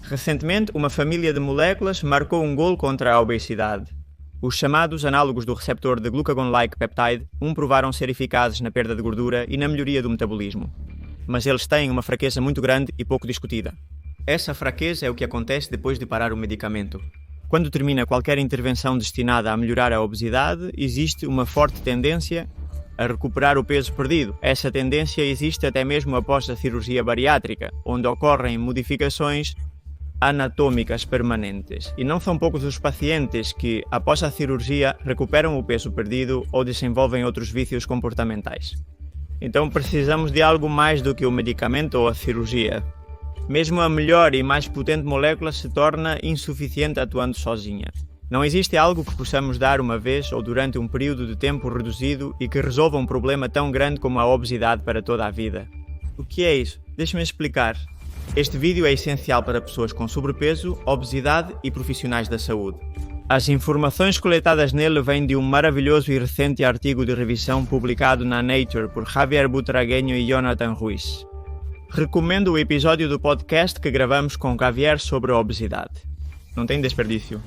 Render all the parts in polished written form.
Recentemente, uma família de moléculas marcou um golo contra a obesidade. Os chamados análogos do receptor de glucagon-like peptide provaram ser eficazes na perda de gordura e na melhoria do metabolismo. Mas eles têm uma fraqueza muito grande e pouco discutida. Essa fraqueza é o que acontece depois de parar o medicamento. Quando termina qualquer intervenção destinada a melhorar a obesidade, existe uma forte tendência a recuperar o peso perdido. Essa tendência existe até mesmo após a cirurgia bariátrica, onde ocorrem modificações anatômicas permanentes. E não são poucos os pacientes que, após a cirurgia, recuperam o peso perdido ou desenvolvem outros vícios comportamentais. Então precisamos de algo mais do que o medicamento ou a cirurgia. Mesmo a melhor e mais potente molécula se torna insuficiente atuando sozinha. Não existe algo que possamos dar uma vez ou durante um período de tempo reduzido e que resolva um problema tão grande como a obesidade para toda a vida. O que é isso? Deixe-me explicar. Este vídeo é essencial para pessoas com sobrepeso, obesidade e profissionais da saúde. As informações coletadas nele vêm de um maravilhoso e recente artigo de revisão publicado na Nature por Javier Butragueño e Jonathan Ruiz. Recomendo o episódio do podcast que gravamos com Javier sobre a obesidade. Não tem desperdício.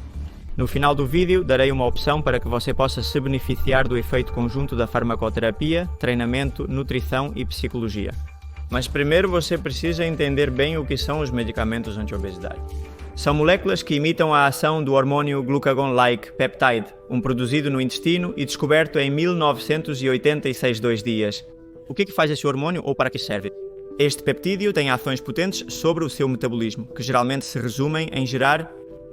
No final do vídeo, darei uma opção para que você possa se beneficiar do efeito conjunto da farmacoterapia, treinamento, nutrição e psicologia. Mas primeiro você precisa entender bem o que são os medicamentos anti-obesidade. São moléculas que imitam a ação do hormônio glucagon-like peptide, produzido no intestino e descoberto em 1986 2 dias. O que faz esse hormônio ou para que serve? Este peptídeo tem ações potentes sobre o seu metabolismo, que geralmente se resumem em gerar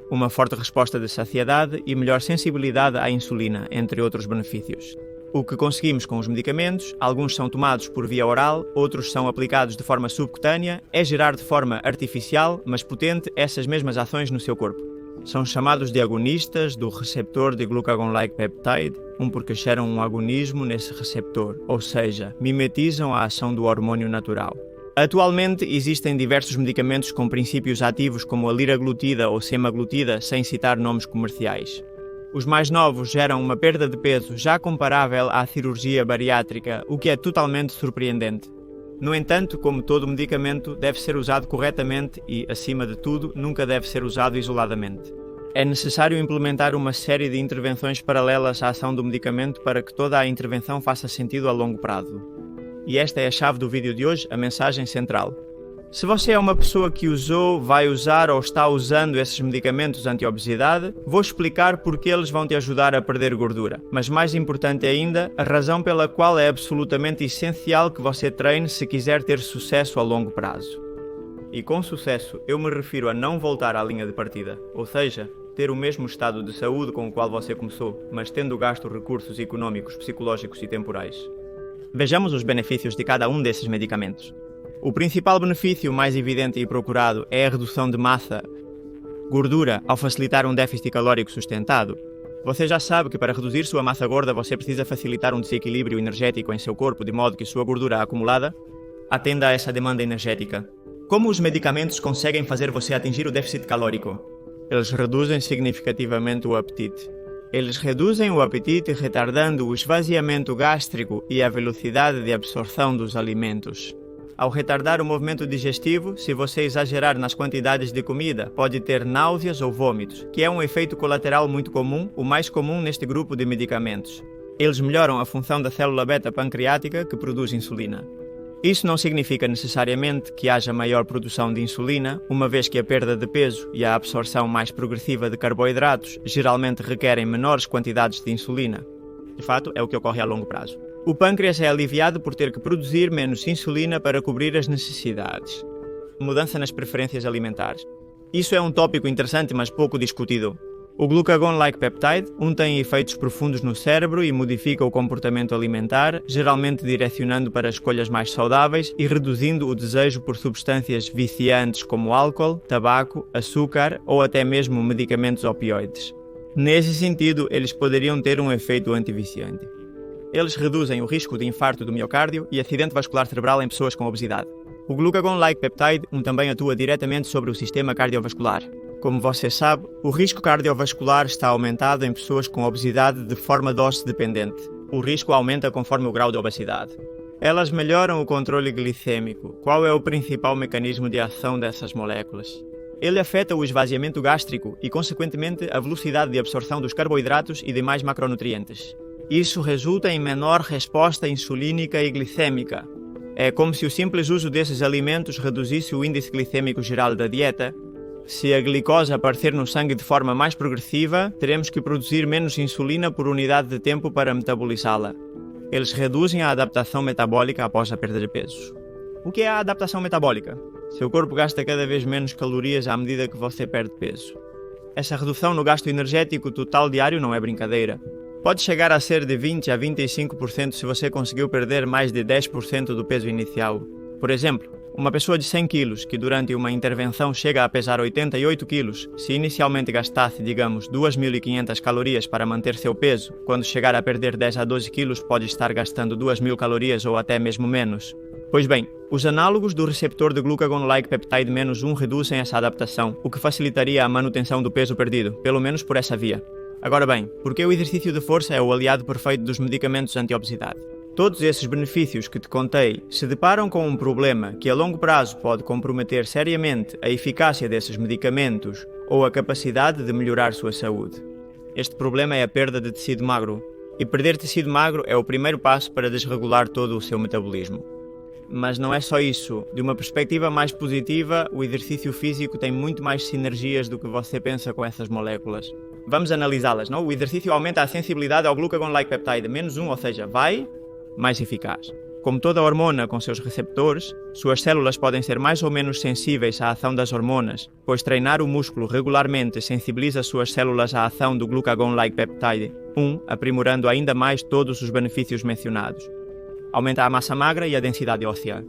uma forte resposta de saciedade e melhor sensibilidade à insulina, entre outros benefícios. O que conseguimos com os medicamentos, alguns são tomados por via oral, outros são aplicados de forma subcutânea, é gerar de forma artificial, mas potente, essas mesmas ações no seu corpo. São chamados de agonistas do receptor de glucagon-like peptide, porque geram um agonismo nesse receptor, ou seja, mimetizam a ação do hormônio natural. Atualmente existem diversos medicamentos com princípios ativos como a liraglutida ou semaglutida, sem citar nomes comerciais. Os mais novos geram uma perda de peso já comparável à cirurgia bariátrica, o que é totalmente surpreendente. No entanto, como todo medicamento, deve ser usado corretamente e, acima de tudo, nunca deve ser usado isoladamente. É necessário implementar uma série de intervenções paralelas à ação do medicamento para que toda a intervenção faça sentido a longo prazo. E esta é a chave do vídeo de hoje, a mensagem central. Se você é uma pessoa que usou, vai usar ou está usando esses medicamentos anti-obesidade, vou explicar porque eles vão te ajudar a perder gordura. Mas mais importante ainda, a razão pela qual é absolutamente essencial que você treine se quiser ter sucesso a longo prazo. E com sucesso, eu me refiro a não voltar à linha de partida, ou seja, ter o mesmo estado de saúde com o qual você começou, mas tendo gasto recursos econômicos, psicológicos e temporais. Vejamos os benefícios de cada um desses medicamentos. O principal benefício mais evidente e procurado é a redução de massa, gordura, ao facilitar um déficit calórico sustentado. Você já sabe que para reduzir sua massa gorda você precisa facilitar um desequilíbrio energético em seu corpo, de modo que sua gordura acumulada atenda a essa demanda energética. Como os medicamentos conseguem fazer você atingir o déficit calórico? Eles reduzem significativamente o apetite. Eles reduzem o apetite retardando o esvaziamento gástrico e a velocidade de absorção dos alimentos. Ao retardar o movimento digestivo, se você exagerar nas quantidades de comida, pode ter náuseas ou vômitos, que é um efeito colateral muito comum, o mais comum neste grupo de medicamentos. Eles melhoram a função da célula beta pancreática que produz insulina. Isso não significa necessariamente que haja maior produção de insulina, uma vez que a perda de peso e a absorção mais progressiva de carboidratos geralmente requerem menores quantidades de insulina. De fato, é o que ocorre a longo prazo. O pâncreas é aliviado por ter que produzir menos insulina para cobrir as necessidades. Mudança nas preferências alimentares. Isso é um tópico interessante, mas pouco discutido. O glucagon-like peptide tem efeitos profundos no cérebro e modifica o comportamento alimentar, geralmente direcionando para escolhas mais saudáveis e reduzindo o desejo por substâncias viciantes como álcool, tabaco, açúcar ou até mesmo medicamentos opioides. Nesse sentido, eles poderiam ter um efeito antiviciante. Eles reduzem o risco de infarto do miocárdio e acidente vascular cerebral em pessoas com obesidade. O glucagon-like peptide também atua diretamente sobre o sistema cardiovascular. Como você sabe, o risco cardiovascular está aumentado em pessoas com obesidade de forma dose-dependente. O risco aumenta conforme o grau de obesidade. Elas melhoram o controle glicêmico. Qual é o principal mecanismo de ação dessas moléculas? Ele afeta o esvaziamento gástrico e, consequentemente, a velocidade de absorção dos carboidratos e demais macronutrientes. Isso resulta em menor resposta insulínica e glicêmica. É como se o simples uso desses alimentos reduzisse o índice glicêmico geral da dieta. Se a glicose aparecer no sangue de forma mais progressiva, teremos que produzir menos insulina por unidade de tempo para metabolizá-la. Eles reduzem a adaptação metabólica após a perda de peso. O que é a adaptação metabólica? Seu corpo gasta cada vez menos calorias à medida que você perde peso. Essa redução no gasto energético total diário não é brincadeira. Pode chegar a ser de 20 a 25% se você conseguiu perder mais de 10% do peso inicial. Por exemplo, uma pessoa de 100 kg que durante uma intervenção chega a pesar 88 kg, se inicialmente gastasse, digamos, 2.500 calorias para manter seu peso, quando chegar a perder 10 a 12 kg pode estar gastando 2.000 calorias ou até mesmo menos. Pois bem, os análogos do receptor de glucagon-like peptide -1 reduzem essa adaptação, o que facilitaria a manutenção do peso perdido, pelo menos por essa via. Agora bem, por que o exercício de força é o aliado perfeito dos medicamentos anti-obesidade? Todos esses benefícios que te contei se deparam com um problema que a longo prazo pode comprometer seriamente a eficácia desses medicamentos ou a capacidade de melhorar sua saúde. Este problema é a perda de tecido magro, e perder tecido magro é o primeiro passo para desregular todo o seu metabolismo. Mas não é só isso. De uma perspectiva mais positiva, o exercício físico tem muito mais sinergias do que você pensa com essas moléculas. Vamos analisá-las, não? O exercício aumenta a sensibilidade ao glucagon-like peptide -1, ou seja, mais eficaz. Como toda hormona com seus receptores, suas células podem ser mais ou menos sensíveis à ação das hormonas, pois treinar o músculo regularmente sensibiliza suas células à ação do glucagon-like peptide 1, aprimorando ainda mais todos os benefícios mencionados. Aumenta a massa magra e a densidade óssea.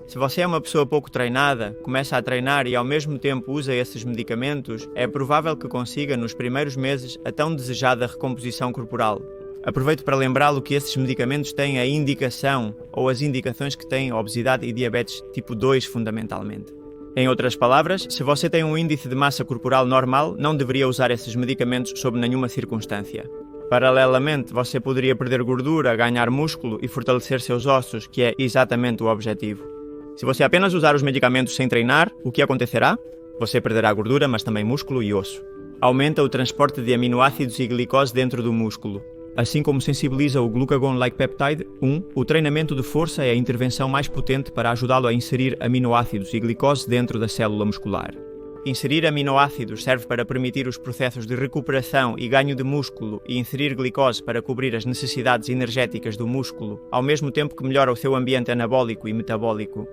Se você é uma pessoa pouco treinada, começa a treinar e ao mesmo tempo usa esses medicamentos, é provável que consiga nos primeiros meses a tão desejada recomposição corporal. Aproveito para lembrá-lo que esses medicamentos têm a indicação ou as indicações que têm obesidade e diabetes tipo 2 fundamentalmente. Em outras palavras, se você tem um índice de massa corporal normal, não deveria usar esses medicamentos sob nenhuma circunstância. Paralelamente, você poderia perder gordura, ganhar músculo e fortalecer seus ossos, que é exatamente o objetivo. Se você apenas usar os medicamentos sem treinar, o que acontecerá? Você perderá gordura, mas também músculo e osso. Aumenta o transporte de aminoácidos e glicose dentro do músculo. Assim como sensibiliza o glucagon-like peptide 1, o treinamento de força é a intervenção mais potente para ajudá-lo a inserir aminoácidos e glicose dentro da célula muscular. Inserir aminoácidos serve para permitir os processos de recuperação e ganho de músculo e inserir glicose para cobrir as necessidades energéticas do músculo, ao mesmo tempo que melhora o seu ambiente anabólico e metabólico.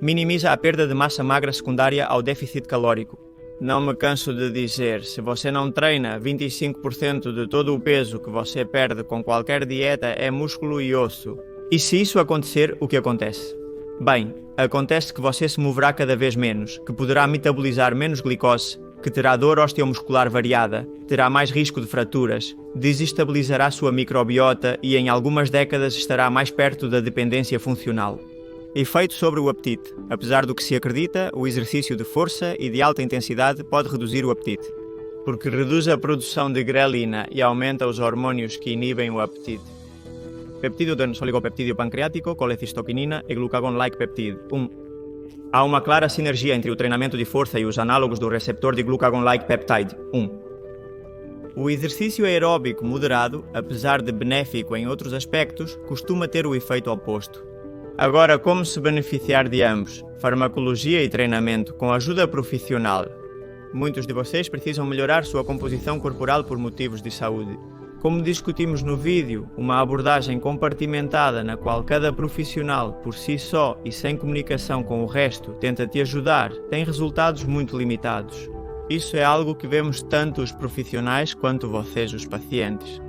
Minimiza a perda de massa magra secundária ao déficit calórico. Não me canso de dizer, se você não treina, 25% de todo o peso que você perde com qualquer dieta é músculo e osso. E se isso acontecer, o que acontece? Bem, acontece que você se moverá cada vez menos, que poderá metabolizar menos glicose, que terá dor osteomuscular variada, terá mais risco de fraturas, desestabilizará sua microbiota e em algumas décadas estará mais perto da dependência funcional. Efeito sobre o apetite. Apesar do que se acredita, o exercício de força e de alta intensidade pode reduzir o apetite, porque reduz a produção de grelina e aumenta os hormônios que inibem o apetite. Peptídeo de oligopeptídeo pancreático, colecistoquinina e glucagon-like peptide 1. Há uma clara sinergia entre o treinamento de força e os análogos do receptor de glucagon-like peptide 1. O exercício aeróbico moderado, apesar de benéfico em outros aspectos, costuma ter o efeito oposto. Agora, como se beneficiar de ambos? Farmacologia e treinamento com ajuda profissional. Muitos de vocês precisam melhorar sua composição corporal por motivos de saúde. Como discutimos no vídeo, uma abordagem compartimentada na qual cada profissional, por si só e sem comunicação com o resto, tenta te ajudar, tem resultados muito limitados. Isso é algo que vemos tanto os profissionais quanto vocês, os pacientes.